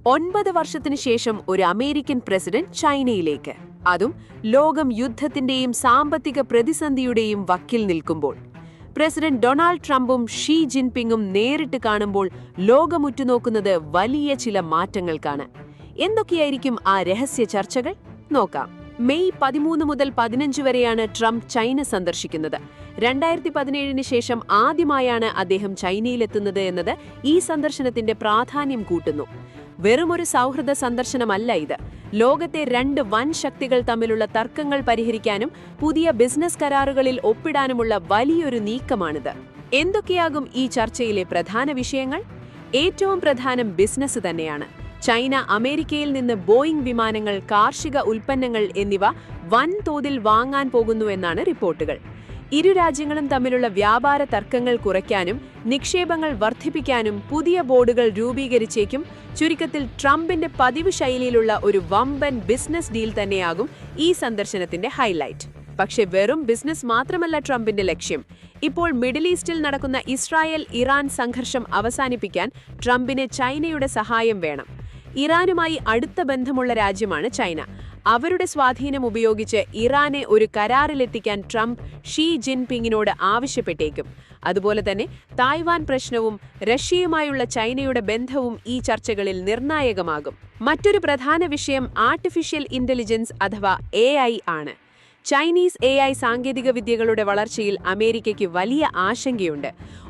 9 വർഷത്തിനു ശേഷം ഒരു അമേരിക്കൻ പ്രസിഡന്റ് ചൈനയിലേക്ക്, അതും ലോകം യുദ്ധത്തിന്റെയും സാമ്പത്തിക പ്രതിസന്ധിയുടെയും വക്കിൽ നിൽക്കുമ്പോൾ. പ്രസിഡന്റ് ഡൊണാൾഡ് ട്രംപും ഷീ ജിൻപിങ്ങും നേരിട്ട് കാണുമ്പോൾ ലോകമുറ്റുനോക്കുന്നത് വലിയ ചില മാറ്റങ്ങൾക്കാണ്. എന്തൊക്കെയായിരിക്കും ആ രഹസ്യ ചർച്ചകൾ? നോക്കാം. മെയ് 13 മുതൽ 15 വരെയാണ് ട്രംപ് ചൈന സന്ദർശിക്കുന്നത്. 2017 ശേഷം ആദ്യമായാണ് അദ്ദേഹം ചൈനയിലെത്തുന്നത് എന്നത് ഈ സന്ദർശനത്തിന്റെ പ്രാധാന്യം കൂട്ടുന്നു. വെറുമൊരു സൗഹൃദ സന്ദർശനമല്ല ഇത്. ലോകത്തെ 2 വൻ ശക്തികൾ തമ്മിലുള്ള തർക്കങ്ങൾ പരിഹരിക്കാനും പുതിയ ബിസിനസ് കരാറുകളിൽ ഒപ്പിടാനുമുള്ള വലിയൊരു നീക്കമാണിത്. എന്തൊക്കെയാകും ഈ ചർച്ചയിലെ പ്രധാന വിഷയങ്ങൾ? ഏറ്റവും പ്രധാനം ബിസിനസ് തന്നെയാണ്. ചൈന അമേരിക്കയിൽ നിന്ന് ബോയിംഗ് വിമാനങ്ങൾ, കാർഷിക ഉൽപ്പന്നങ്ങൾ എന്നിവ വൻതോതിൽ വാങ്ങാൻ പോകുന്നുവെന്നാണ് റിപ്പോർട്ടുകൾ. ഇരു രാജ്യങ്ങളും തമ്മിലുള്ള വ്യാപാര തർക്കങ്ങൾ കുറയ്ക്കാനും നിക്ഷേപങ്ങൾ വർദ്ധിപ്പിക്കാനും പുതിയ ബോർഡുകൾ രൂപീകരിച്ചേക്കും. ചുരുക്കത്തിൽ ട്രംപിന്റെ പതിവ് ശൈലിയിലുള്ള ഒരു വമ്പൻ ബിസിനസ് ഡീൽ തന്നെയാകും ഈ സന്ദർശനത്തിന്റെ ഹൈലൈറ്റ്. പക്ഷേ വെറും ബിസിനസ് മാത്രമല്ല ട്രംപിന്റെ ലക്ഷ്യം. ഇപ്പോൾ മിഡിൽ ഈസ്റ്റിൽ നടക്കുന്ന ഇസ്രായേൽ-ഇറാൻ സംഘർഷം അവസാനിപ്പിക്കാൻ ട്രംപിന് ചൈനയുടെ സഹായം വേണം. ഇറാനുമായി അടുത്ത ബന്ധമുള്ള രാജ്യമാണ് ചൈന. അവരുടെ സ്വാധീനം ഉപയോഗിച്ച് ഇറാനെ ഒരു കരാറിലെത്തിക്കാൻ ട്രംപ് ഷീ ജിൻപിങ്ങിനോട് ആവശ്യപ്പെട്ടേക്കും. അതുപോലെ തന്നെ തായ്വാൻ പ്രശ്നവും റഷ്യയുമായുള്ള ചൈനയുടെ ബന്ധവും ഈ ചർച്ചകളിൽ നിർണായകമാകും. മറ്റൊരു പ്രധാന വിഷയം ആർട്ടിഫിഷ്യൽ ഇന്റലിജൻസ് അഥവാ AI ആണ്. ചൈനീസ് AI സാങ്കേതിക വിദ്യകളുടെ വളർച്ചയിൽ അമേരിക്കയ്ക്ക് വലിയ ആശങ്കയുണ്ട്.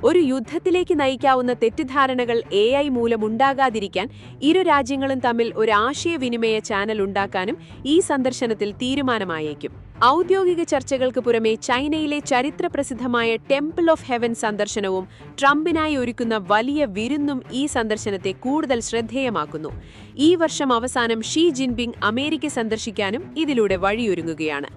ഒരു യുദ്ധത്തിലേക്ക് നയിക്കാവുന്ന തെറ്റിദ്ധാരണകൾ AI മൂലമുണ്ടാകാതിരിക്കാൻ ഇരു രാജ്യങ്ങളും തമ്മിൽ ഒരു ആശയവിനിമയ ചാനൽ ഉണ്ടാക്കാനും ഈ സന്ദർശനത്തിൽ തീരുമാനമായേക്കും. ഔദ്യോഗിക ചർച്ചകൾക്ക് പുറമെ ചൈനയിലെ ചരിത്രപ്രസിദ്ധമായ ടെമ്പിൾ ഓഫ് ഹെവൻ സന്ദർശനവും ട്രംപിനായി ഒരുക്കുന്ന വലിയ വിരുന്നും ഈ സന്ദർശനത്തെ കൂടുതൽ ശ്രദ്ധേയമാക്കുന്നു. ഈ വർഷം അവസാനം ഷീ ജിൻപിങ് അമേരിക്ക സന്ദർശിക്കാനും ഇതിലൂടെ വഴിയൊരുങ്ങുകയാണ്.